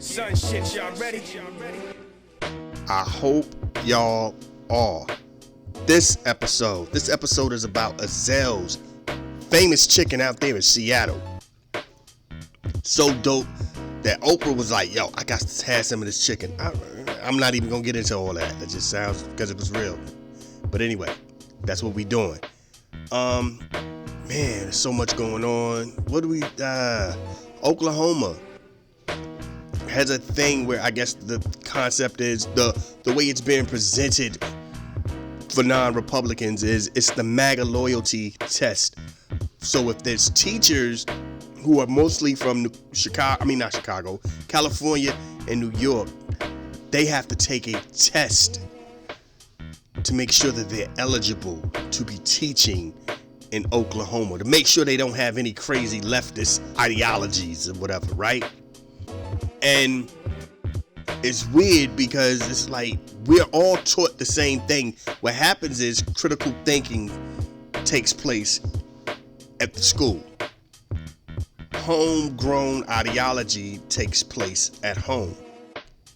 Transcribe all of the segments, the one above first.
Son shit, y'all ready? I hope y'all are. This episode is about Ezell's famous chicken out there in Seattle. So dope that Oprah was like, yo, I got to have some of this chicken. I'm not even gonna get into all that. That just sounds because it was real. But anyway, that's what we doing. Man, there's so much going on. What do we Oklahoma has a thing where I guess the concept is the way it's being presented for non-Republicans is it's the MAGA loyalty test. So if there's teachers who are mostly from California and New York, they have to take a test to make sure that they're eligible to be teaching in Oklahoma, to make sure they don't have any crazy leftist ideologies or whatever, right? And it's weird because it's like we're all taught the same thing. What happens is critical thinking takes place at the school. Homegrown ideology takes place at home.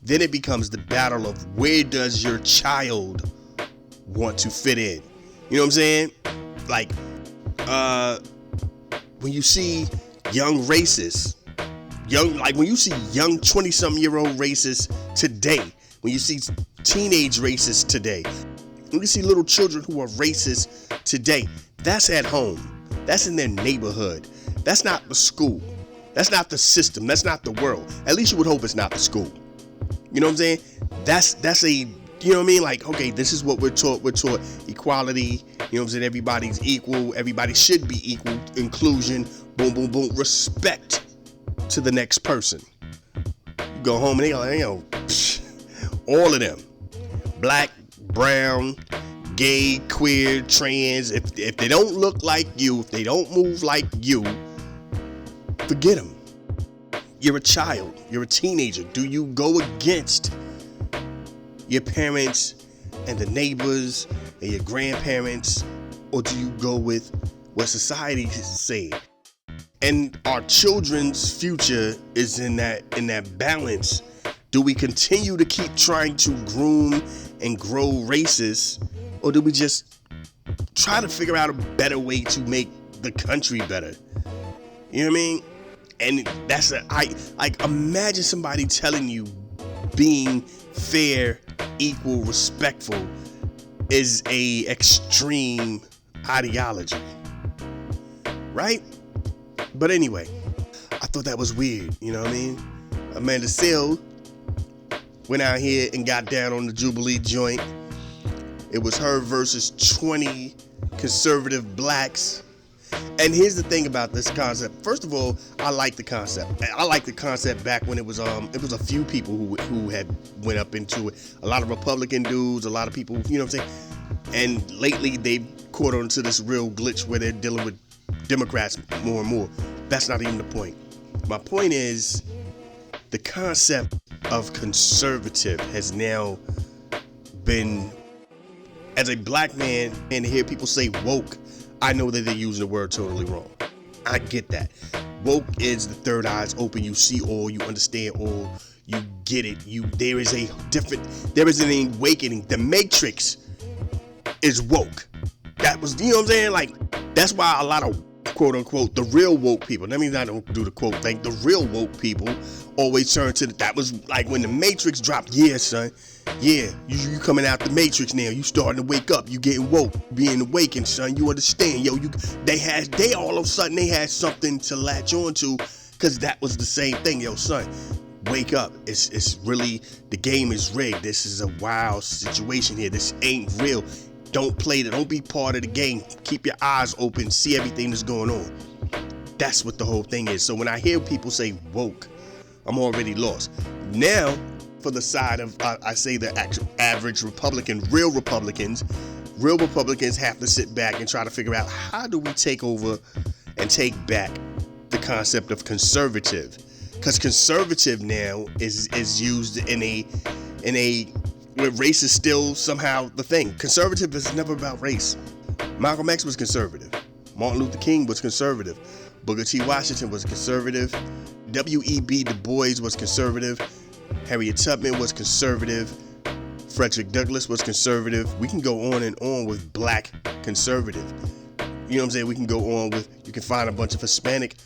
Then it becomes the battle of where does your child want to fit in? You know what I'm saying? Like, when you see young racists, when you see young 20-something-year-old racists today, when you see teenage racists today, when you see little children who are racist today, that's at home. That's in their neighborhood. That's not the school. That's not the system. That's not the world. At least you would hope it's not the school. You know what I'm saying? That's a, you know what I mean? Like, okay, this is what we're taught. We're taught equality. You know what I'm saying? Everybody's equal. Everybody should be equal. Inclusion. Boom, boom, boom. Respect to the next person. You go home and they go, you know, all of them. Black, brown, gay, queer, trans. If they don't look like you, if they don't move like you, forget them. You're a child. You're a teenager. Do you go against your parents and the neighbors and your grandparents, or do you go with what society is saying? And our children's future is in that balance. Do we continue to keep trying to groom and grow racists, or do we just try to figure out a better way to make the country better? You know what I mean? And that's imagine somebody telling you being fair, equal, respectful is a extreme ideology, right? But anyway, I thought that was weird, you know what I mean? Amanda Ezell went out here and got down on the Jubilee joint. It was her versus 20 conservative blacks. And here's the thing about this concept. First of all, I like the concept. I like the concept back when it was a few people who had went up into it. A lot of Republican dudes, a lot of people, you know what I'm saying? And lately they've caught on to this real glitch where they're dealing with Democrats more and more. That's not even the point. My point is the concept of conservative has now been, as a black man, and to hear people say woke, I know that they're using the word totally wrong. I get that. Woke is the third eye's open. You see all, you understand all, you get it. There is an awakening. The Matrix is woke. That was, you know what I'm saying? Like, that's why a lot of quote unquote the real woke people, that means I don't do the quote thing, the real woke people always turn to that was like when the Matrix dropped. Yeah, son. Yeah, you coming out the Matrix now. You starting to wake up. You getting woke, being awakened, son. You understand, yo. They all of a sudden they had something to latch on to, cause that was the same thing, yo, son. Wake up. It's really, the game is rigged. This is a wild situation here. This ain't real. Don't play it. Don't be part of the game. Keep your eyes open. See everything that's going on. That's what the whole thing is. So when I hear people say woke, I'm already lost. Now, for the side of, I say the actual average Republican, real Republicans have to sit back and try to figure out how do we take over and take back the concept of conservative. Because conservative now is used in a where race is still somehow the thing. Conservative is never about race. Malcolm X was conservative. Martin Luther King was conservative. Booker T. Washington was conservative. W.E.B. Du Bois was conservative. Harriet Tubman was conservative. Frederick Douglass was conservative. We can go on and on with black conservative. You know what I'm saying? We can go on with, you can find a bunch of Hispanic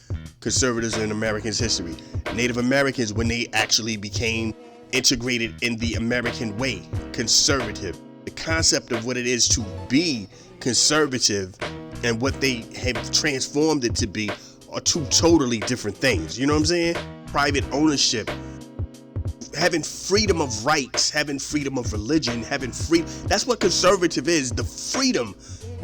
conservatives in Americans' history. Native Americans, when they actually became integrated in the American way, conservative. The concept of what it is to be conservative and what they have transformed it to be are two totally different things. You know what I'm saying? Private ownership, having freedom of rights, having freedom of religion, having freedom. That's what conservative is, the freedom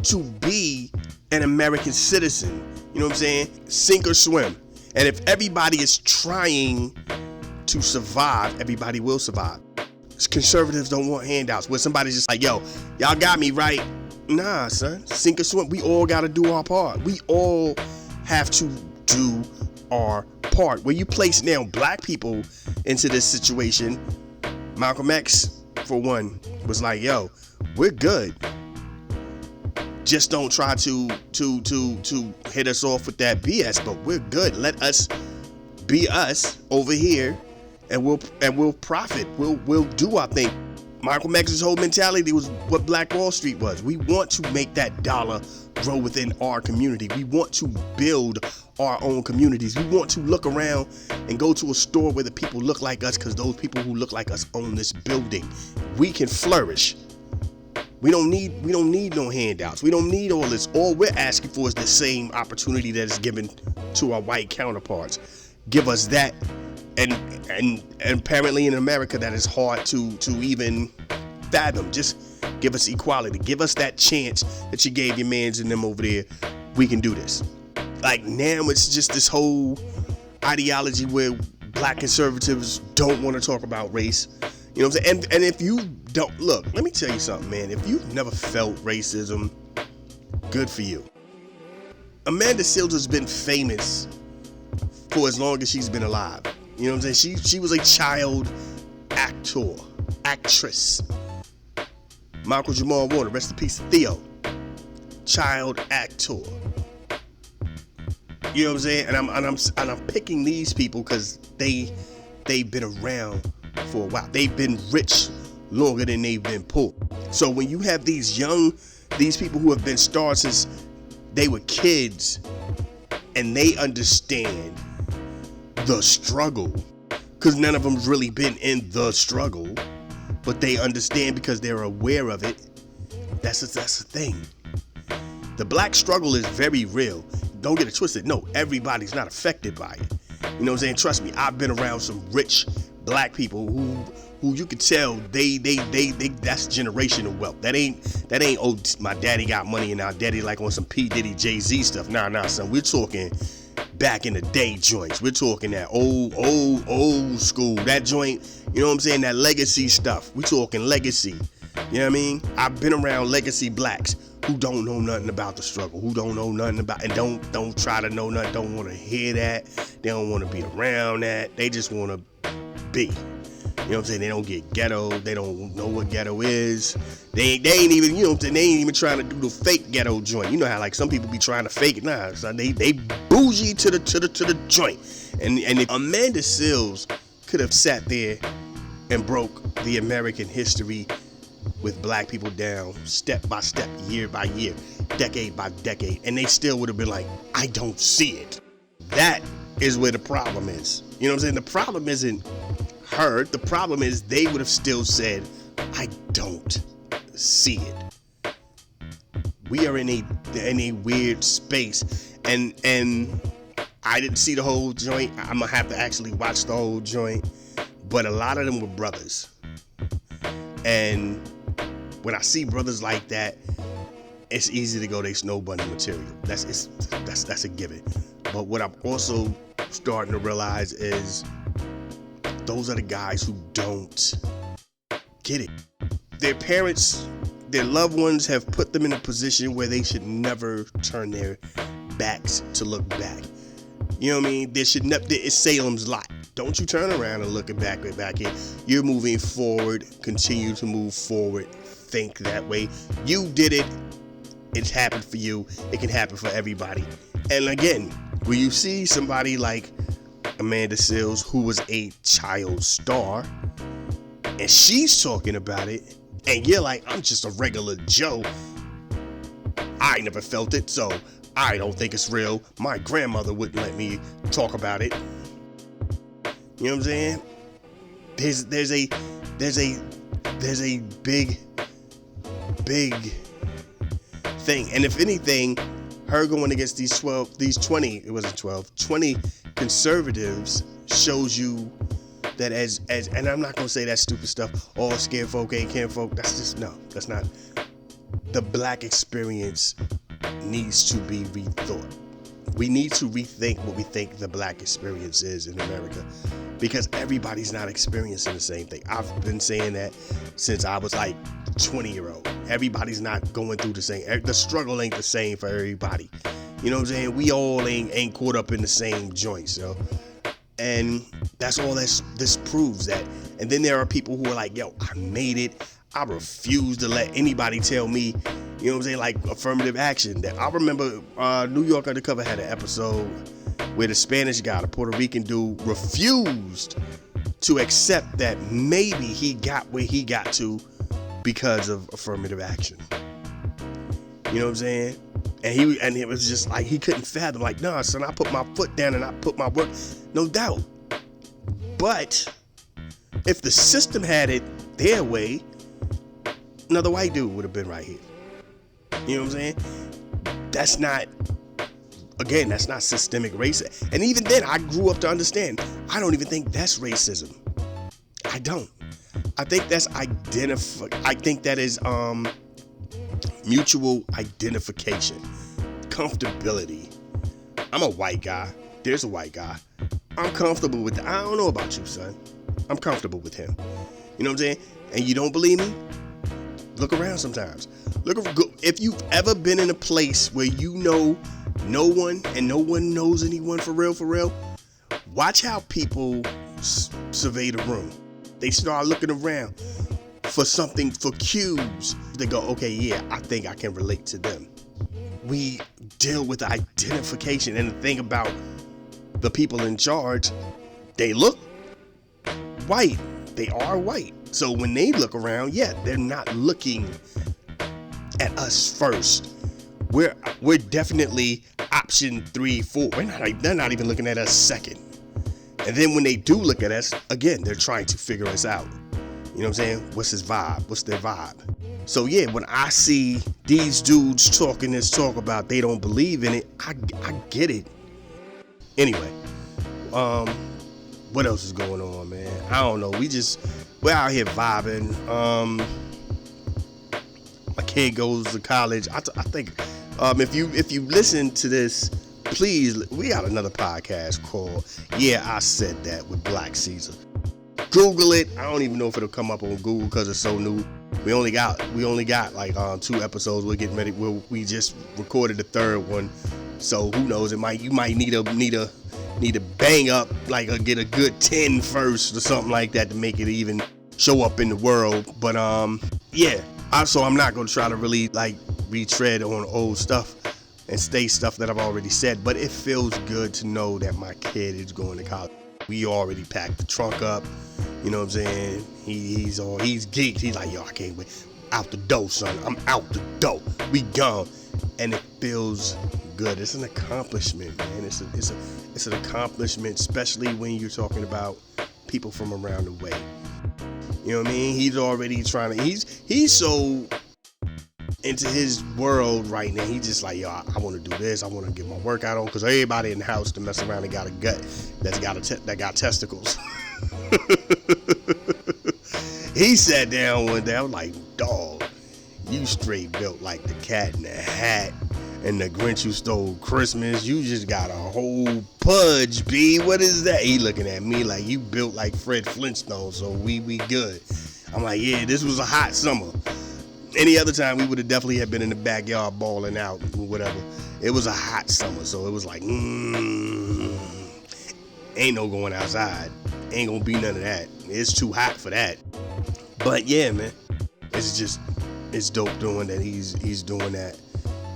to be an American citizen. You know what I'm saying? Sink or swim. And if everybody is trying to survive, everybody will survive. Conservatives don't want handouts where somebody's just like, yo, y'all got me right. Nah, son, sink or swim. We all got to do our part. We all have to do our part. Where you place now black people into this situation, Malcolm X, for one, was like, yo, we're good. Just don't try to hit us off with that BS, but we're good. Let us be us over here, and we'll profit. We'll do our thing. Malcolm X's whole mentality was what Black Wall Street was. We want to make that dollar grow within our community. We want to build our own communities. We want to look around and go to a store where the people look like us, because those people who look like us own this building. We can flourish. We don't need no handouts. We don't need all this. All we're asking for is the same opportunity that is given to our white counterparts. Give us that. And apparently in America that is hard to even fathom. Just give us equality. Give us that chance that you gave your mans and them over there. We can do this. Like now it's just this whole ideology where black conservatives don't want to talk about race. You know what I'm saying? And if you don't, look, let me tell you something, man. If you've never felt racism, good for you. Amanda Seales has been famous for as long as she's been alive. You know what I'm saying? She was a child actress. Michael Jamal Warner, rest in peace, Theo. Child actor. You know what I'm saying? And I'm picking these people because they've been around for a while. They've been rich longer than they've been poor. So when you have these people who have been stars since they were kids, and they understand the struggle, because none of them's really been in the struggle, but they understand because they're aware of it. That's the thing. The black struggle is very real. Don't get it twisted. No, everybody's not affected by it. You know what I'm saying? Trust me, I've been around some rich black people who you could tell they that's generational wealth. That ain't oh, my daddy got money and our daddy like on some P Diddy Jay-Z stuff. Nah, son. We're talking back in the day joints. We're talking that old school. That joint, you know what I'm saying? That legacy stuff. We're talking legacy. You know what I mean? I've been around legacy blacks who don't know nothing about the struggle, who don't know nothing about, and don't try to know nothing, don't want to hear that. They don't want to be around that. They just want to be. You know what I'm saying? They don't get ghetto. They don't know what ghetto is. They ain't even, you know what I'm saying? They ain't even trying to do the fake ghetto joint. You know how like some people be trying to fake it. Nah, son, they bougie to the joint. And if Amanda Seales could have sat there and broke the American history with black people down step by step, year by year, decade by decade, and they still would have been like, I don't see it. That is where the problem is. You know what I'm saying? The problem isn't her. The problem is they would have still said, I don't see it. We are in a weird space, and I didn't see the whole joint. I'm gonna have to actually watch the whole joint, but a lot of them were brothers, and when I see brothers like that, it's easy to go, they snow bunny material. That's a given. But what I'm also starting to realize is those are the guys who don't get it. Their parents, their loved ones have put them in a position where they should never turn their backs to look back. You know what I mean? There should never, it's Salem's Lot. Don't you turn around and look back here. You're moving forward. Continue to move forward. Think that way. You did it. It's happened for you. It can happen for everybody. And again, when you see somebody like Amanda Seales, who was a child star, and she's talking about it, and you're like, I'm just a regular Joe. I never felt it, so I don't think it's real. My grandmother wouldn't let me talk about it. You know what I'm saying? There's a big thing. And if anything, her going against these 20 conservatives shows you that as and I'm not gonna say that stupid stuff, all scared folk ain't kin folk. That's not. The black experience needs to be rethought. We need to rethink what we think the black experience is in America, because everybody's not experiencing the same thing. I've been saying that since I was like 20-year-old. Everybody's not going through the same. The struggle ain't the same for everybody. You know what I'm saying? We all ain't caught up in the same joints, yo. And that's all this proves that. And then there are people who are like, yo, I made it. I refuse to let anybody tell me, you know what I'm saying, like affirmative action. That I remember New York Undercover had an episode where the Spanish guy, the Puerto Rican dude, refused to accept that maybe he got where he got to because of affirmative action. You know what I'm saying? And it was just like he couldn't fathom, like, nah, son, I put my foot down and I put my work, no doubt. But if the system had it their way, another white dude would have been right here. You know what I'm saying? That's not systemic racism. And even then, I grew up to understand, I don't even think that's racism. I don't. I think that's I think that is mutual identification, comfortability. I'm a white guy. There's a white guy. I'm comfortable with that. I don't know about you, son. I'm comfortable with him. You know what I'm saying? And you don't believe me? Look around sometimes. If you've ever been in a place where you know no one and no one knows anyone for real, watch how people survey the room. They start looking around for something, for cues. They go, okay, yeah, I think I can relate to them. We deal with identification, and the thing about the people in charge, they look white. They are white. So when they look around, yeah, they're not looking at us first. We're definitely option 3, 4. They're not even looking at us second. And then when they do look at us, again, they're trying to figure us out. You know what I'm saying? What's his vibe? What's their vibe? So yeah, when I see these dudes talking this talk about they don't believe in it, I get it. Anyway, what else is going on, man? I don't know. We're out here vibing. My kid goes to college. I think if you listen to this, please, we got another podcast called Yeah, I Said That with Blackceezar. Google it. I don't even know if it'll come up on Google because it's so new. We only got like 2 episodes. We're getting ready. We just recorded the 3rd one, so who knows? You might need to bang up like get a good 10 first or something like that to make it even show up in the world. But yeah. Also, I'm not gonna try to really like retread on old stuff and say stuff that I've already said. But it feels good to know that my kid is going to college. We already packed the trunk up. You know what I'm saying? He's geeked. He's like, yo, I can't wait. Out the door, son. I'm out the door. We gone. And it feels good. It's an accomplishment, man. It's an accomplishment, especially when you're talking about people from around the way. You know what I mean? He's already trying to, he's so into his world right now. He's just like, yo, I want to do this. I want to get my workout on, because everybody in the house to mess around and got a gut that got testicles. He sat down one day. I was like, dog, you straight built like the Cat in the Hat and the Grinch Who Stole Christmas. You just got a whole pudge, B. What is that? He looking at me like you built like Fred Flintstone, so we good. I'm like, yeah, this was a hot summer. Any other time we would have definitely have been in the backyard balling out or whatever. It was a hot summer, so it was like, ain't no going outside. Ain't gonna be none of that. It's too hot for that. But yeah, man, it's dope doing that. He's doing that,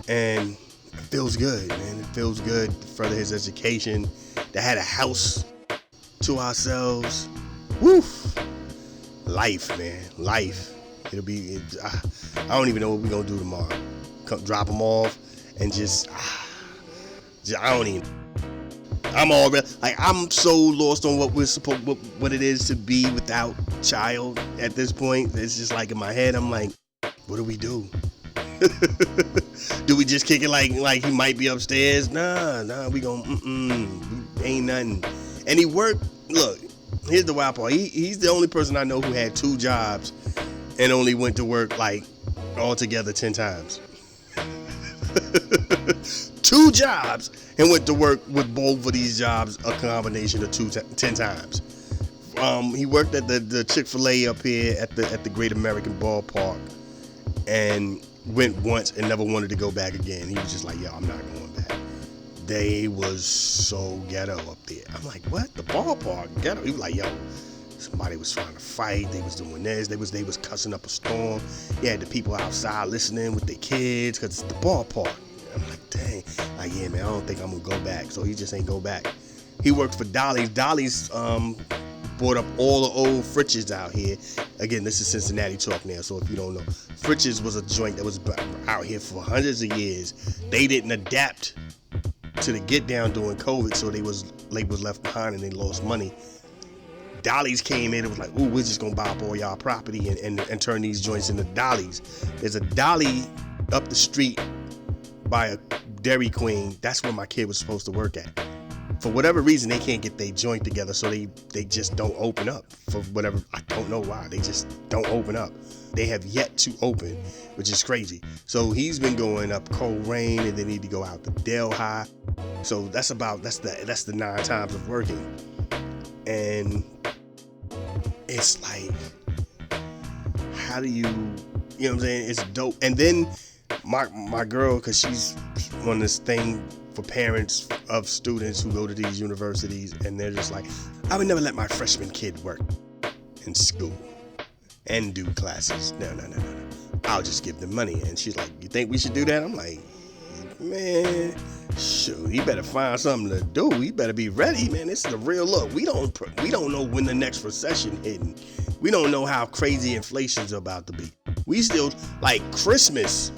and it feels good, man. It feels good to further his education. They had a house to ourselves. Woof. Life, man. Life. It'll be, I don't even know what we're going to do tomorrow. Come drop them off and just I don't even. I'm already, like, I'm so lost on what we're supposed, what it is to be without child at this point. It's just like in my head, I'm like, what do we do? Do we just kick it like he might be upstairs? Nah, we gon' ain't nothing. And he worked, look, here's the wild part. He's the only person I know who had 2 jobs and only went to work like altogether 10 times. 2 jobs and went to work with both of these jobs a combination of 10 times. He worked at the Chick-fil-A up here at the Great American Ballpark and went once and never wanted to go back again. He was just like, yo, I'm not going back. They was so ghetto up there. I'm like, what? The ballpark ghetto? He was like, yo, somebody was trying to fight. They was doing this. They was cussing up a storm. You had the people outside listening with their kids because it's the ballpark. I'm like, dang. Like, yeah, man, I don't think I'm going to go back. So he just ain't go back. He worked for Dolly's. Dolly's brought up all the old Fritches out here. Again, this is Cincinnati talk now, so if you don't know, Fritches was a joint that was out here for hundreds of years. They didn't adapt to the get down during COVID, so they was left behind and they lost money. Dolly's came in and was like, ooh, we're just gonna buy up all y'all property and turn these joints into Dolly's. There's a Dolly up the street by a Dairy Queen. That's where my kid was supposed to work at. For whatever reason, they can't get their joint together, so they just don't open up. For whatever, I don't know why, they just don't open up. They have yet to open, which is crazy. So he's been going up Coleraine, and they need to go out to Delhi. So that's the 9 times of working, and it's like, how do you know what I'm saying? It's dope. And then my girl, because she's on this thing for parents of students who go to these universities, and they're just like, I would never let my freshman kid work in school and do classes. No. I'll just give them money. And she's like, you think we should do that? I'm like, man, shoot, he better find something to do. He better be ready, man. This is the real look. We don't know when the next recession hitting. We don't know how crazy inflation's about to be. We still, like, Christmas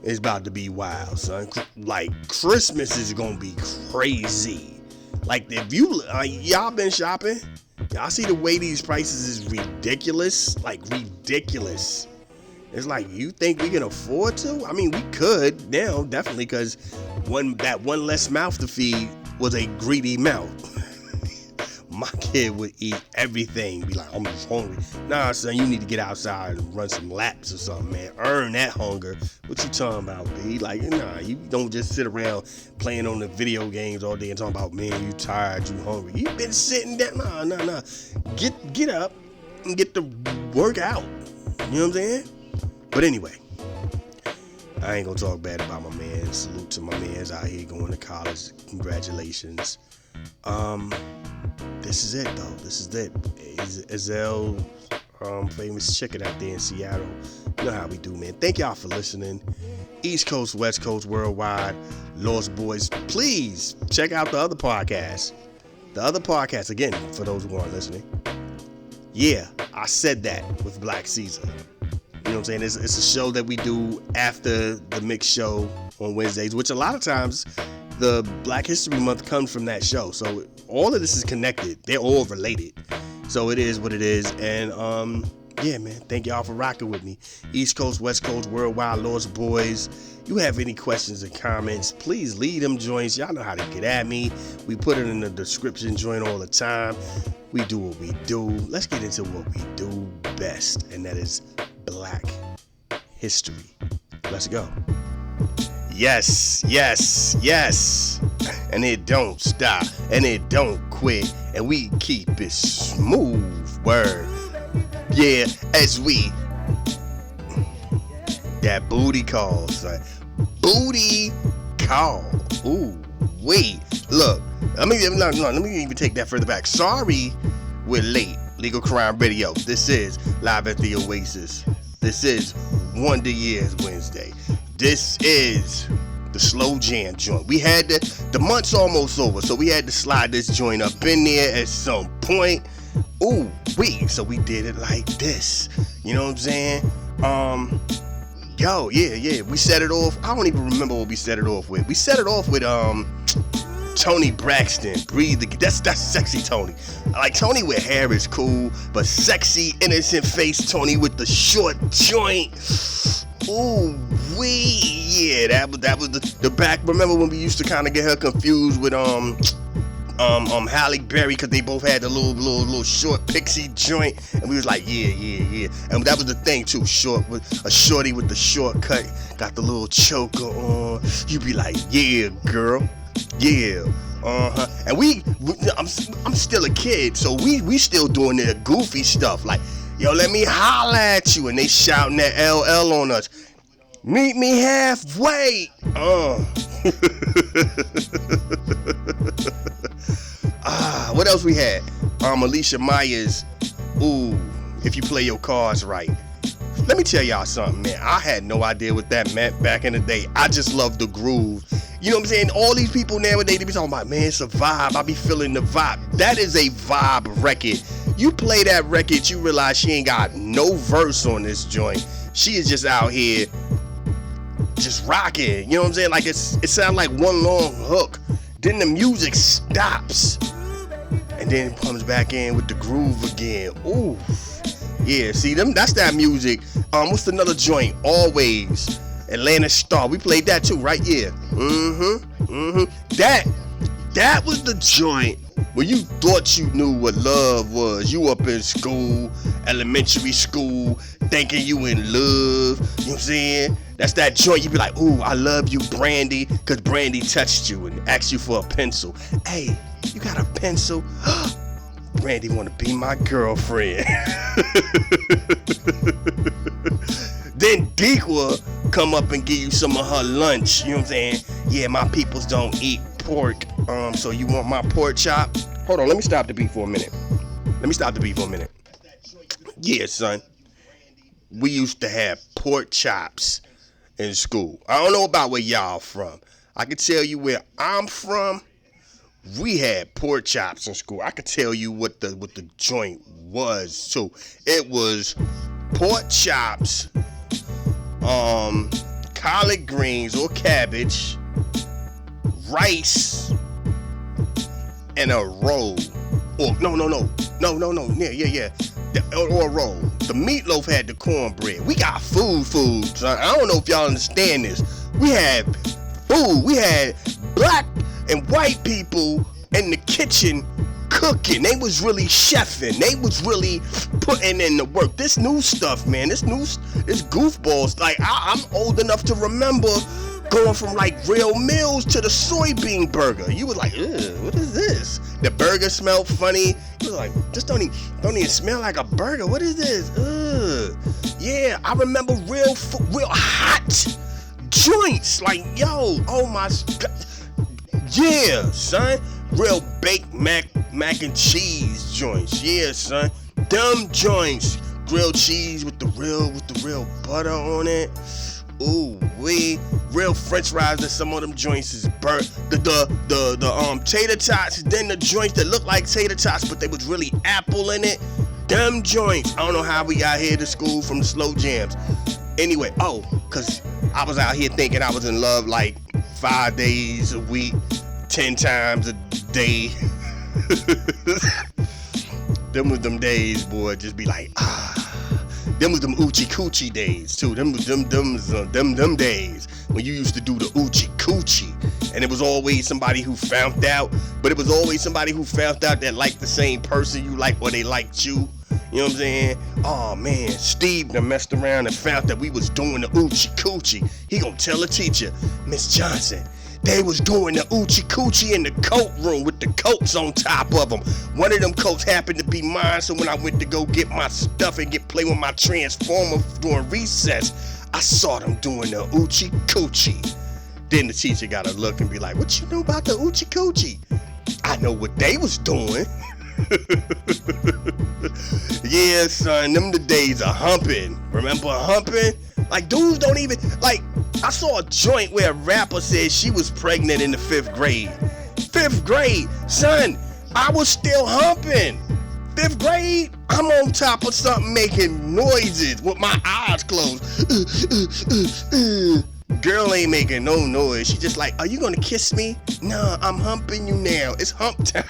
is about to be wild, son. Like, Christmas is gonna be crazy. Like, if y'all been shopping, y'all see the way these prices is ridiculous. Like, ridiculous. It's like, you think we can afford to? I mean, we could now, definitely, because that one less mouth to feed was a greedy mouth. My kid would eat everything, be like, I'm just hungry. Nah, son, you need to get outside and run some laps or something, man. Earn that hunger. What you talking about, B? Like, nah, you don't just sit around playing on the video games all day and talking about, man, you tired, you hungry. You been sitting down. Nah. Get up and get to work out. You know what I'm saying? But anyway, I ain't gonna talk bad about my man. Salute to my mans out here going to college. Congratulations. This is it, though. This is it. Ezell, famous chicken out there in Seattle. You know how we do, man. Thank y'all for listening. East Coast, West Coast, worldwide, Lost Boys. Please check out the other podcasts. The other podcasts, again, for those who aren't listening. Yeah, I said that with Blackceezar. You know what I'm saying? It's a show that we do after the mixed show on Wednesdays, which a lot of times the Black History Month comes from that show. So all of this is connected. They're all related. So it is what it is. And yeah, man, thank y'all for rocking with me. East Coast, West Coast, worldwide, Lost Boys. You have any questions or comments, please leave them joints. Y'all know how to get at me. We put it in the description joint all the time. We do what we do. Let's get into what we do best, and that is Black history. Let's go. Yes. And it don't stop, and it don't quit, and we keep it smooth. Word. Yeah, as we that booty call, son. Booty call. Ooh, wait. Look, let me even take that further back. Sorry, we're late. Legal Crime Radio. This is Live at the Oasis. This is Wonder Years Wednesday. This is the slow jam joint. We had the month's almost over, so we had to slide this joint up in there at some point. Ooh, so we did it like this. You know what I'm saying? We set it off. I don't even remember what we set it off with. We set it off with Tony Braxton, Breathe. That's sexy Tony. I like Tony with hair is cool, but sexy, innocent face Tony with the short joint. Ooh wee, that was the back. Remember when we used to kind of get her confused with Halle Berry, because they both had the little short pixie joint, and we was like yeah, and that was the thing too. Short with a shorty with the short cut, got the little choker on. You be like, yeah, girl. Yeah, and I'm still a kid, so we still doing the goofy stuff like, yo, let me holla at you, and they shouting that LL on us. Meet me halfway. What else we had? Alicia Myers. Ooh, if you play your cards right. Let me tell y'all something, man. I had no idea what that meant back in the day. I just love the groove. You know what I'm saying? All these people nowadays, they be talking about, man, it's a vibe. I be feeling the vibe. That is a vibe record. You play that record, you realize she ain't got no verse on this joint. She is just out here just rocking. You know what I'm saying? Like it sounds like one long hook. Then the music stops. And then it comes back in with the groove again. Ooh. Yeah, see them. That's that music. What's another joint? Always. Atlanta Star. We played that too, right? Yeah. That was the joint where you thought you knew what love was. You up in school, elementary school, thinking you in love. You know what I'm saying? That's that joint. You be like, ooh, I love you, Brandy, because Brandy touched you and asked you for a pencil. Hey, you got a pencil? Brandy want to be my girlfriend. Then Dequa come up and give you some of her lunch. You know what I'm saying? Yeah, my peoples don't eat pork. So you want my pork chop? Hold on, let me stop the beat for a minute. Yeah, son. We used to have pork chops in school. I don't know about where y'all from. I can tell you where I'm from. We had pork chops in school. I could tell you what the joint was too. It was pork chops, collard greens or cabbage, rice, and a roll. Or no. Yeah. Or a roll. The meatloaf had the cornbread. We got food. Son. I don't know if y'all understand this. We had food. We had black and white people in the kitchen cooking. They was really chefing. They was really putting in the work. This new stuff, man. This goofballs. Like I'm old enough to remember going from like Real Mills to the soybean burger. You was like, ugh, what is this? The burger smelled funny. You was like, this don't even smell like a burger. What is this? Ugh. Yeah, I remember real hot joints. Like, yo, oh my God. Yeah, son. Real baked mac and cheese joints. Yeah, son. Dumb joints. Grilled cheese with the real butter on it. Ooh wee. Real French fries. That some of them joints is burnt. The tater tots. Then the joints that look like tater tots, but they was really apple in it. Dumb joints. I don't know how we got here to school from the slow jams. Anyway, cause I was out here thinking I was in love like 5 days a week, 10 times a day. Them was them days, boy. Just be like, Them was them Oochie Coochie days too. Them days when you used to do the Oochie Coochie, and it was always somebody who found out. But it was always somebody who found out that liked the same person you like, or they liked you. You know what I'm saying? Oh man, Steve done messed around and found that we was doing the Oochie Coochie. He gonna tell a teacher, Miss Johnson, they was doing the Oochie Coochie in the coat room with the coats on top of them. One of them coats happened to be mine, so when I went to go get my stuff and play with my Transformer during recess, I saw them doing the Oochie Coochie. Then the teacher got to look and be like, what you know about the Oochie Coochie? I know what they was doing. Yeah, son, them the days of humping. Remember humping? Like, dudes don't even, like, I saw a joint where a rapper said she was pregnant in the 5th grade. 5th grade, son, I was still humping. 5th grade, I'm on top of something making noises with my eyes closed. Girl ain't making no noise. She just like, are you gonna kiss me? Nah, I'm humping you now. It's hump time.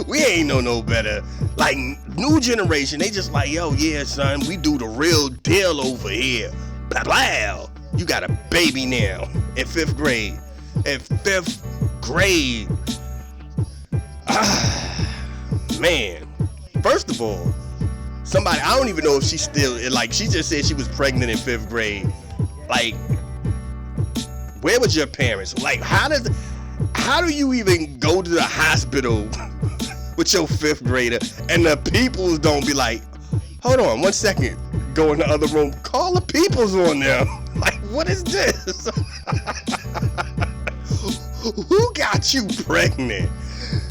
We ain't know no better. Like, new generation, they just like, yo, yeah, son, we do the real deal over here. Blah, blah. You got a baby now in 5th grade. In 5th grade. Man. First of all, somebody, I don't even know if she's still, like, she just said she was pregnant in 5th grade. Like, where was your parents? Like, how do you even go to the hospital with your 5th grader and the peoples don't be like, hold on 1 second, go in the other room, call the peoples on them. Like, what is this? Who got you pregnant?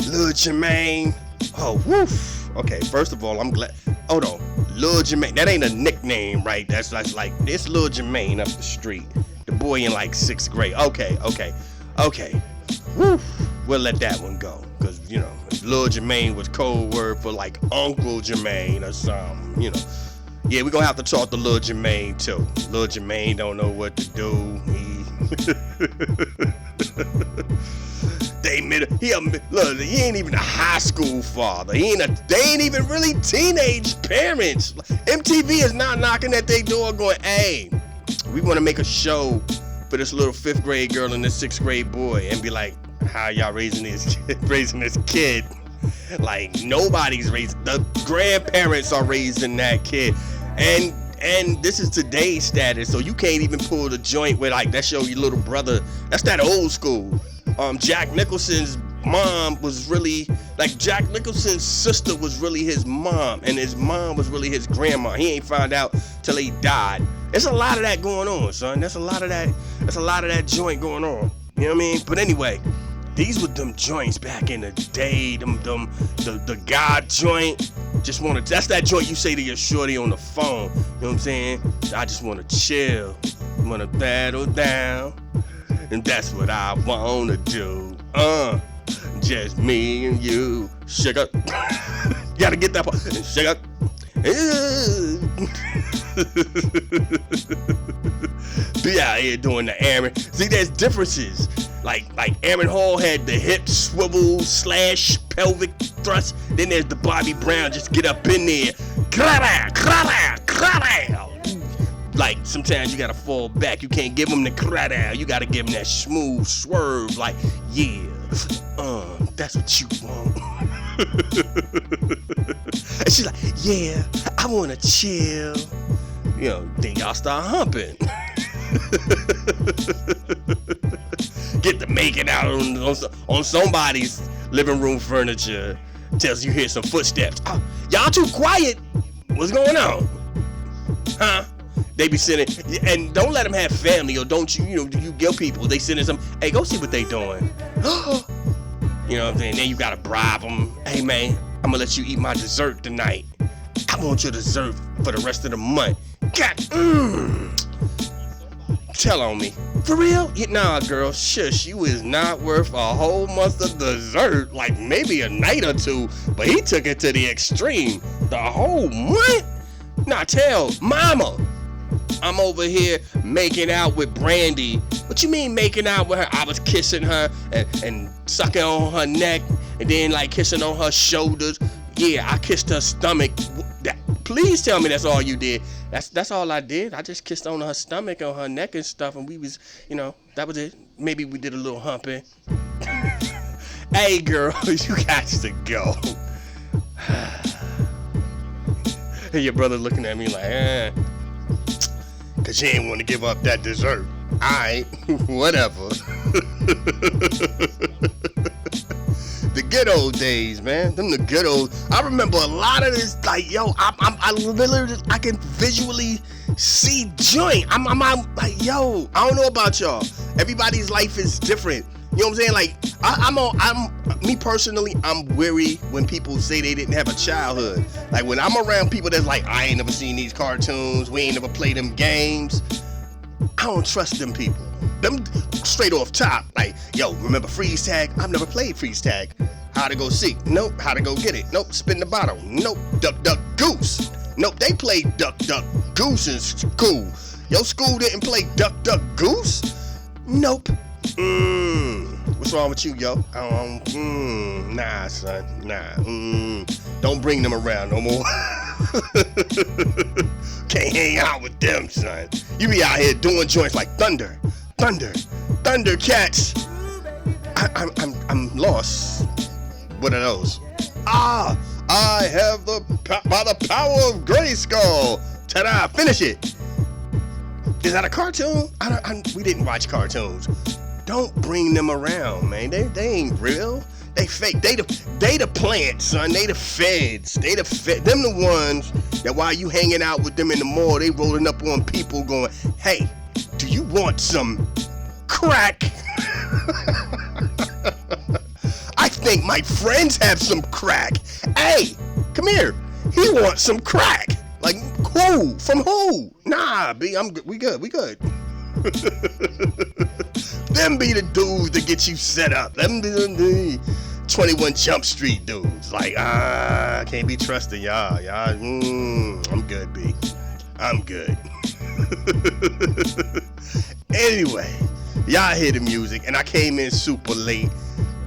Lil Jermaine. Oh, woof. Okay, first of all, I'm glad. Hold on. Lil Jermaine. That ain't a nickname, right? That's like, it's Lil Jermaine up the street. The boy in like 6th grade. Okay. Woof. We'll let that one go. Because, you know, Lil Jermaine was code word for like Uncle Jermaine or something, you know. Yeah, we're gonna have to talk to Lil Jermaine too. Lil Jermaine don't know what to do. He ain't even a high school father. They ain't even really teenage parents. MTV is not knocking at their door going, hey, we want to make a show for this little 5th grade girl and this 6th grade boy, and be like, how y'all raising this kid? Like, nobody's raising, the grandparents are raising that kid. And this is today's status, so you can't even pull the joint where like that's your little brother. That's that old school. Jack Nicholson's mom was really, like, Jack Nicholson's sister was really his mom, and his mom was really his grandma. He ain't found out till he died. There's a lot of that going on, son. That's a lot of that joint going on. You know what I mean? But anyway, these were them joints back in the day. The God joint. Just wanna, that's that joint you say to your shorty on the phone. You know what I'm saying? I just wanna chill. Wanna battle down. And that's what I wanna do. Just me and you. Sugar. You gotta get that part. Sugar. Be out here doing the Aaron. See, there's differences. Like Aaron Hall had the hip swivel / pelvic thrust. Then there's the Bobby Brown, just get up in there. Like, sometimes you gotta fall back. You can't give him the crowd. You gotta give him that smooth swerve. Like, yeah, that's what you want. And she's like, yeah, I wanna chill. You know, then y'all start humping. Get to making out on somebody's living room furniture. Tells you hear some footsteps. Oh, y'all too quiet. What's going on? Huh? They be sitting, and don't let them have family, or don't you get people. They sending some, hey, go see what they doing. You know what I'm saying? Then you gotta bribe them. Hey man, I'm gonna let you eat my dessert tonight. I want your dessert for the rest of the month. God, tell on me. For real? Nah, girl, shush. You is not worth a whole month of dessert. Like maybe a night or two, but he took it to the extreme. The whole month? Nah, tell mama. I'm over here making out with Brandy. What you mean making out with her? I was kissing her and sucking on her neck and then like kissing on her shoulders. Yeah, I kissed her stomach. Please tell me that's all you did. That's all I did. I just kissed on her stomach, on her neck and stuff, and we was, that was it. Maybe we did a little humping. Hey girl, you got to go. And your brother looking at me like, cause you ain't want to give up that dessert. Alright, whatever. The good old days, man. Them the good old. I remember a lot of this. Like, yo, I literally, I can visually see joint. I'm like, yo, I don't know about y'all. Everybody's life is different. You know what I'm saying? Like, me personally, I'm weary when people say they didn't have a childhood. Like, when I'm around people that's like, I ain't never seen these cartoons, we ain't never played them games, I don't trust them people. Them straight off top, like, yo, remember freeze tag? I've never played freeze tag. How to go seek? Nope. How to go get it? Nope. Spin the bottle? Nope. Duck, duck, goose? Nope. They played duck, duck, goose in school. Your school didn't play duck, duck, goose? Nope. What's wrong with you, yo? Nah, son. Nah. Don't bring them around no more. Can't hang out with them, son. You be out here doing joints like Thundercats. I'm lost. What are those? I have by the power of Grayskull. Ta-da! Finish it. Is that a cartoon? We didn't watch cartoons. Don't bring them around, man. They ain't real. They fake. They the plant, son. They the feds. Them the ones that while you hanging out with them in the mall, they rolling up on people going, hey, do you want some crack? I think my friends have some crack. Hey, come here. He wants some crack. Like, who? From who? Nah, B, we good. Them be the dudes that get you set up. Them be the 21 Jump Street dudes. Like, I can't be trusting y'all. I'm good, B. I'm good. Anyway, y'all hear the music, and I came in super late.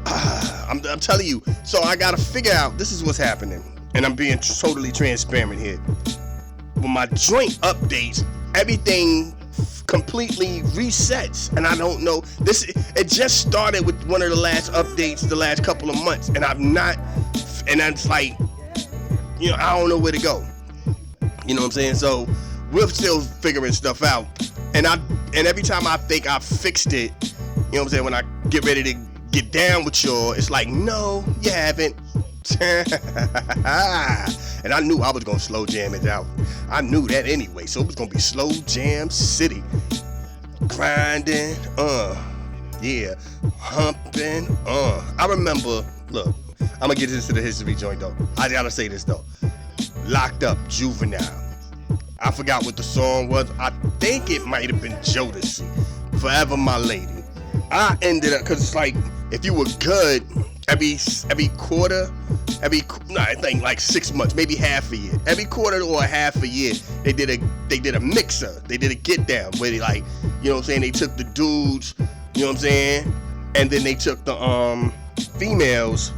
I'm telling you, so I gotta figure out, this is what's happening, and I'm being totally transparent here. When my joint updates, everything completely resets, and I don't know, it just started with one of the last updates the last couple of months, and it's like, you know, I don't know where to go. You know what I'm saying? So we're still figuring stuff out, and every time I think I fixed it, you know what I'm saying, when I get ready to get down with y'all, it's like, no, you haven't. And I knew I was gonna slow jam it out. I knew that anyway, so it was gonna be slow jam city. Grinding, yeah, humping, I remember, look, I'm gonna get into the history joint though. I gotta say this though. Locked Up, Juvenile. I forgot what the song was. I think it might have been Jodeci, Forever My Lady. I ended up, cause it's like, if you were good, every quarter, I think like 6 months, maybe half a year. Every quarter or half a year, they did a mixer. They did a get down where they, like, you know what I'm saying, they took the dudes, you know what I'm saying, and then they took the females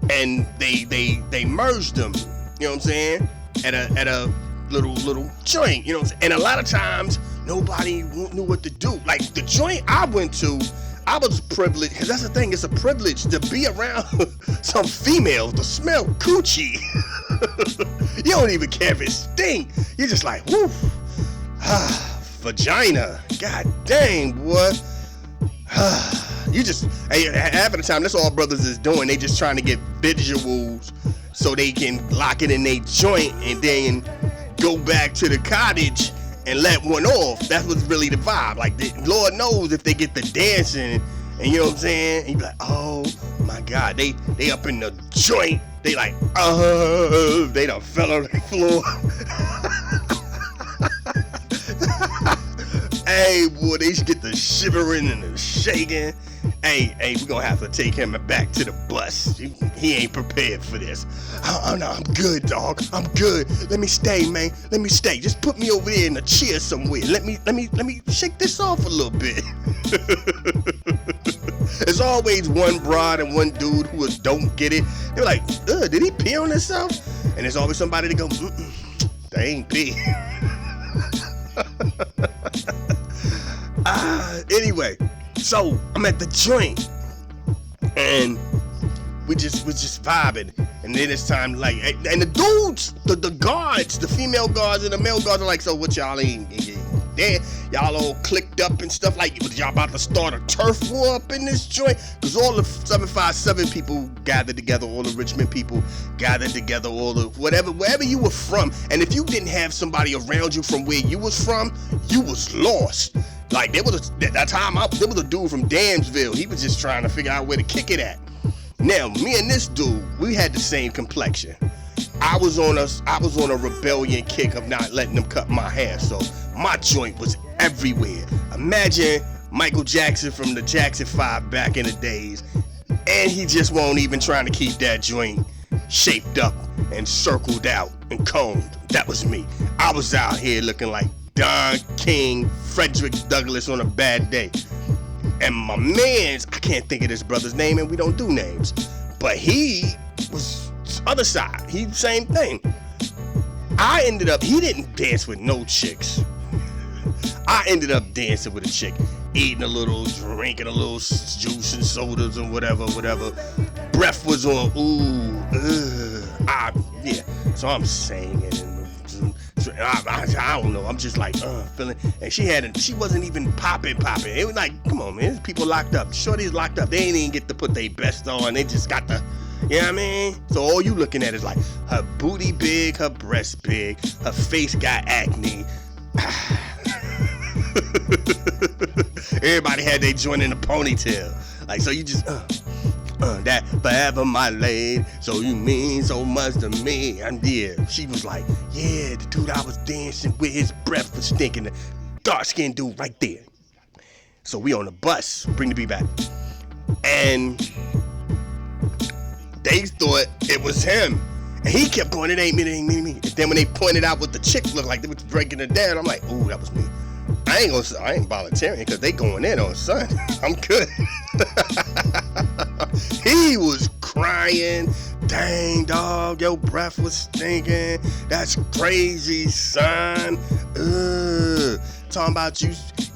and they merged them, you know what I'm saying, at a little joint, you know what I'm saying? And a lot of times nobody knew what to do. Like the joint I went to, I was privileged, because that's the thing, it's a privilege to be around some females, to smell coochie. You don't even care if it stink. You're just like, woof, vagina, god dang, boy. You just, half of the time, that's all brothers is doing. They just trying to get visuals so they can lock it in their joint and then go back to the cottage and let one off. That's what's really the vibe. Like, Lord knows if they get the dancing, and you know what I'm saying? And you be like, oh my God, they up in the joint. They like, they done fell on the floor. Hey, boy, they get the shivering and the shaking. Hey, we gonna have to take him back to the bus. He ain't prepared for this. Oh no, I'm good, dog. I'm good. Let me stay, man. Let me stay. Just put me over there in a chair somewhere. Let me shake this off a little bit. There's always one broad and one dude who don't get it. They're like, did he pee on himself? And there's always somebody to go, they ain't pee. Anyway, so I'm at the joint and we just vibing, and then it's time, like, and the dudes, the guards, the female guards and the male guards are like, so what, y'all ain't there? Y'all all clicked up and stuff, like, y'all about to start a turf war up in this joint? Because all the 757 people gathered together, all the Richmond people gathered together, all the wherever you were from. And if you didn't have somebody around you from where you was from, you was lost. Like there was there was a dude from Damsville. He was just trying to figure out where to kick it at. Now, me and this dude, we had the same complexion. I was on a rebellion kick of not letting them cut my hair, so my joint was everywhere. Imagine Michael Jackson from the Jackson 5 back in the days, and he just won't even trying to keep that joint shaped up and circled out and combed. That was me. I was out here looking like Don King, Frederick Douglass on a bad day. And my man's, I can't think of this brother's name, and we don't do names, but he was other side. He same thing. He didn't dance with no chicks. I ended up dancing with a chick, eating a little, drinking a little juice and sodas and whatever. Breath was on, yeah. So I'm singing and I don't know. I'm just like, feeling. And she wasn't even popping. It was like, come on, man. There's people locked up. Shorty's locked up. They ain't even get to put their best on. They just got the, you know what I mean? So all you looking at is like her booty big, her breast big, her face got acne. Everybody had their joint in a ponytail. Like, so you just, that forever my lady, so you mean so much to me. And yeah, she was like, yeah, the dude I was dancing with, his breath was stinking. The dark-skinned dude right there. So we on the bus, bring the beat back. And they thought it was him. And he kept going, it ain't me. And then when they pointed out what the chick looked like, they was breaking it down, I'm like, ooh, that was me. I ain't volunteering because they going in on son. I'm good. He was crying. Dang, dog, your breath was stinking. That's crazy, son. Talking about you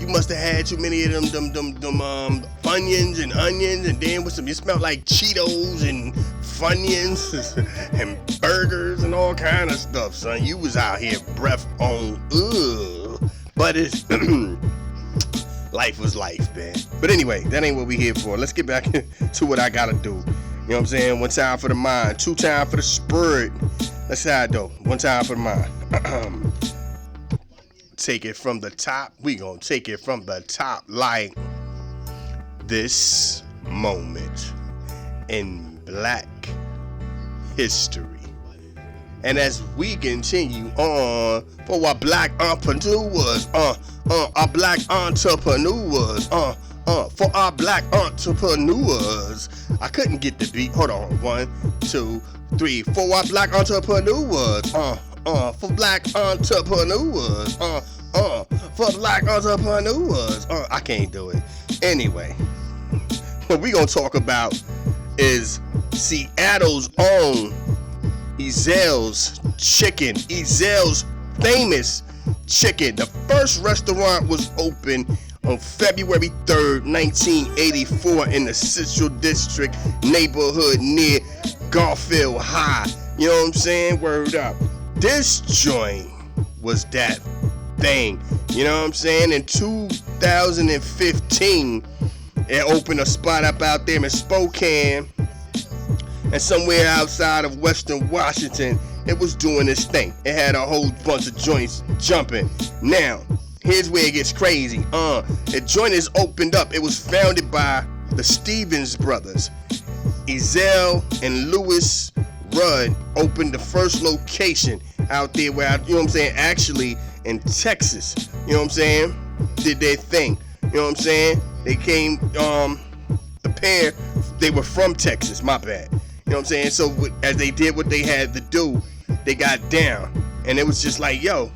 must have had too many of them Funyuns and onions, and then with some, you smelled like Cheetos and Funyuns and burgers and all kind of stuff, son. You was out here breath on, but it's life was life, man. But anyway, that ain't what we here for. Let's get back to what I gotta do. You know what I'm saying? One time for the mind, two time for the spirit. That's how I do. One time for the mind. Take it from the top. We gonna take it from the top like this moment in Black history. And as we continue on for our black entrepreneurs, our black entrepreneurs, for our black entrepreneurs. I couldn't get the beat. Hold on. 1, 2, 3. For our black entrepreneurs, for black entrepreneurs, for black entrepreneurs. I can't do it. Anyway, what we gonna talk about is Seattle's own Ezell's chicken. Ezell's famous chicken. The first restaurant was opened on February 3rd, 1984 in the Central District neighborhood near Garfield High. You know what I'm saying? Word up. This joint was that thing. You know what I'm saying? In 2015, it opened a spot up out there in Spokane, and somewhere outside of Western Washington, it was doing this thing. It had a whole bunch of joints jumping. Now, here's where it gets crazy. The joint is opened up. It was founded by the Stevens brothers. Ezell and Lewis Rudd opened the first location out there where, you know what I'm saying, actually in Texas. You know what I'm saying? Did their thing. You know what I'm saying? They came, the pair, they were from Texas, my bad. You know what I'm saying? So as they did what they had to do, they got down. And it was just like, yo,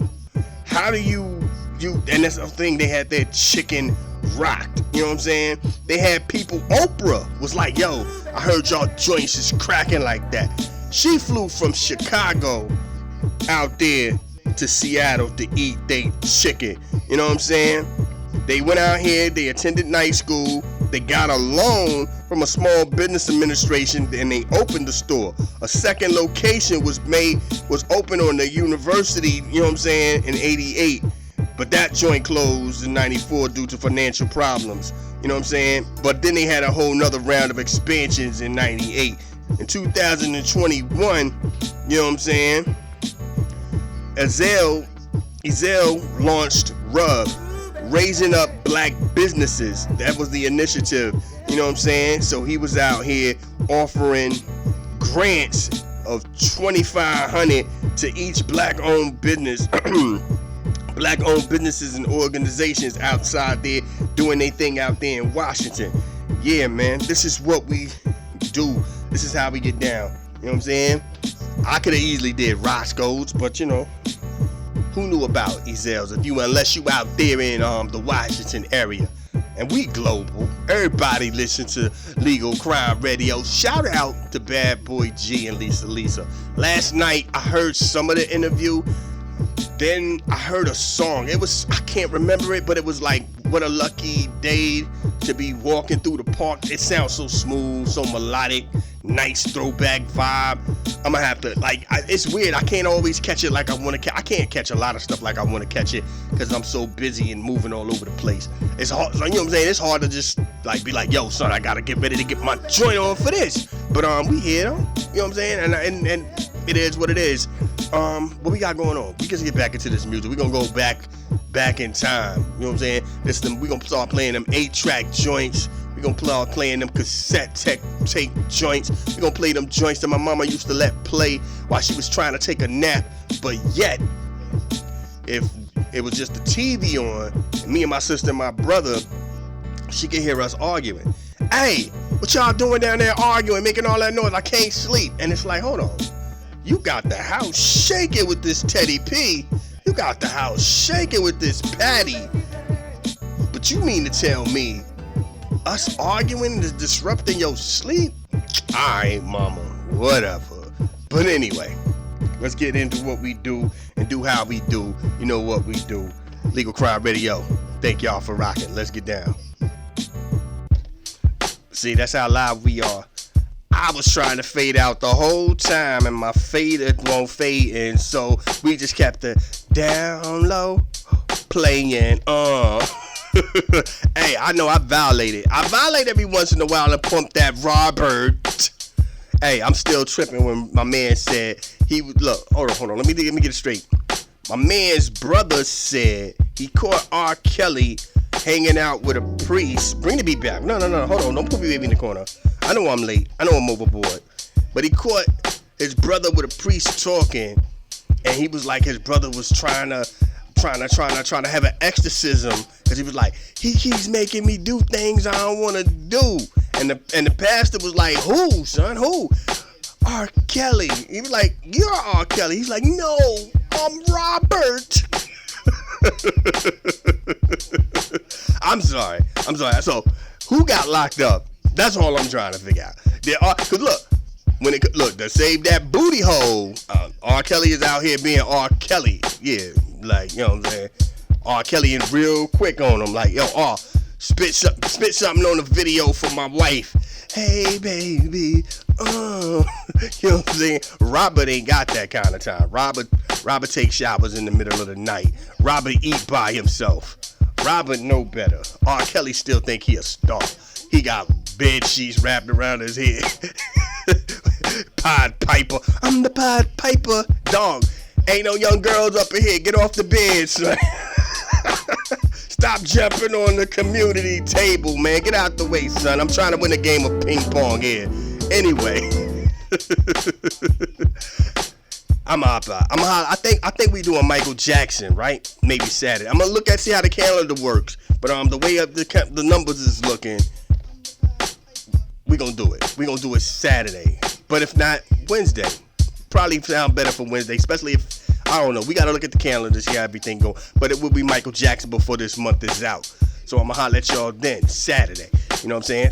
how do you, and that's the thing, they had their chicken rocked. You know what I'm saying? They had people, Oprah was like, yo, I heard y'all joints is cracking like that. She flew from Chicago out there to Seattle to eat they chicken. You know what I'm saying? They went out here, they attended night school, they got a loan from a small business administration, and they opened the store. A second location was opened on the university, you know what I'm saying, in 88. But that joint closed in 94 due to financial problems. You know what I'm saying? But then they had a whole nother round of expansions in 98. In 2021, you know what I'm saying, Ezell launched Rub, raising up black businesses. That was the initiative. You know what I'm saying? So he was out here offering grants of $2,500 to each black-owned business. Black-owned businesses and organizations outside there doing their thing out there in Washington. Yeah, man, this is what we do. This is how we get down. You know what I'm saying? I could have easily did Roscoe's, but you know, who knew about Ezell's unless you out there in the Washington area? And we global. Everybody listen to Legal Crime Radio. Shout out to Bad Boy G and Lisa. Last night I heard some of the interview. Then I heard a song. I can't remember it, but it was like, what a lucky day to be walking through the park. It sounds so smooth, so melodic, nice throwback vibe. I'm gonna have to, it's weird. I can't always catch it like I want to. I can't catch a lot of stuff like I want to catch it because I'm so busy and moving all over the place. It's hard, you know what I'm saying? It's hard to just be like, yo, son, I gotta get ready to get my joint on for this. But we here though. You know what I'm saying? And it is what it is. What we got going on? We can get back into this music. We're gonna go back in time. You know what I'm saying? We're gonna start playing them 8-track joints. We're gonna start playing them cassette tape joints. We're gonna play them joints that my mama used to let play while she was trying to take a nap. But yet, if it was just the TV on, and me and my sister and my brother, she could hear us arguing. Hey, what y'all doing down there arguing, making all that noise? I can't sleep. And it's like, hold on. You got the house shaking with this Teddy P. You got the house shaking with this Patty. But you mean to tell me us arguing is disrupting your sleep? Alright, mama, whatever. But anyway, let's get into what we do and do how we do. You know what we do. Legal Crime Radio. Thank y'all for rocking. Let's get down. See, that's how live we are. I was trying to fade out the whole time, and my fader won't fade in, so we just kept it down low, playing. Hey, I know I violate every once in a while and pump that Robert. Hey, I'm still tripping when my man said he would look. Hold on. Let me get it straight. My man's brother said he caught R. Kelly hanging out with a priest. Bring the beat back. No. Hold on. Don't put me baby in the corner. I know I'm late. I know I'm overboard. But he caught his brother with a priest talking, and he was like, his brother was trying to have an exorcism, because he was like, he's making me do things I don't want to do. And the pastor was like, who, son? Who? R. Kelly. He was like, you're R. Kelly. He's like, no, I'm Robert. I'm sorry. So, who got locked up? That's all I'm trying to figure out. Cause look, to save that booty hole, R. Kelly is out here being R. Kelly. Yeah, like, you know what I'm saying? R. Kelly in real quick on him, like, yo, spit something on the video for my wife. Hey, baby, you know what I'm saying? Robert ain't got that kind of time. Robert takes showers in the middle of the night. Robert eat by himself. Robert know better. R. Kelly still think he a star. He got bed sheets wrapped around his head. Pied Piper. I'm the Pied Piper. Dog, ain't no young girls up in here. Get off the bed, son. Stop jumping on the community table, man. Get out the way, son. I'm trying to win a game of ping pong here. Anyway. I think we doing Michael Jackson, right? Maybe Saturday. I'm gonna see how the calendar works. But the way up the numbers is looking, we gonna do it. We gonna do it Saturday. But if not, Wednesday. Probably sound better for Wednesday, especially if, I don't know, we gotta look at the calendar, see how everything go. But it will be Michael Jackson before this month is out. So I'm gonna holler at y'all then, Saturday. You know what I'm saying?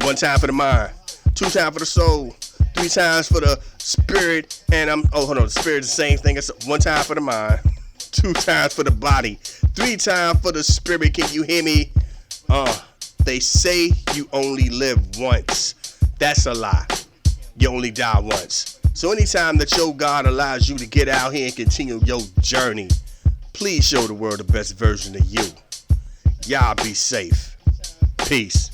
1 time for the mind, 2 times for the soul, 3 times for the spirit, and the spirit's the same thing. It's 1 time for the mind, 2 times for the body, 3 times for the spirit. Can you hear me? They say you only live once. That's a lie. You only die once. So anytime that your God allows you to get out here and continue your journey, please show the world the best version of you. Y'all be safe. Peace.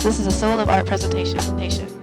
This is a Soul of Art presentation.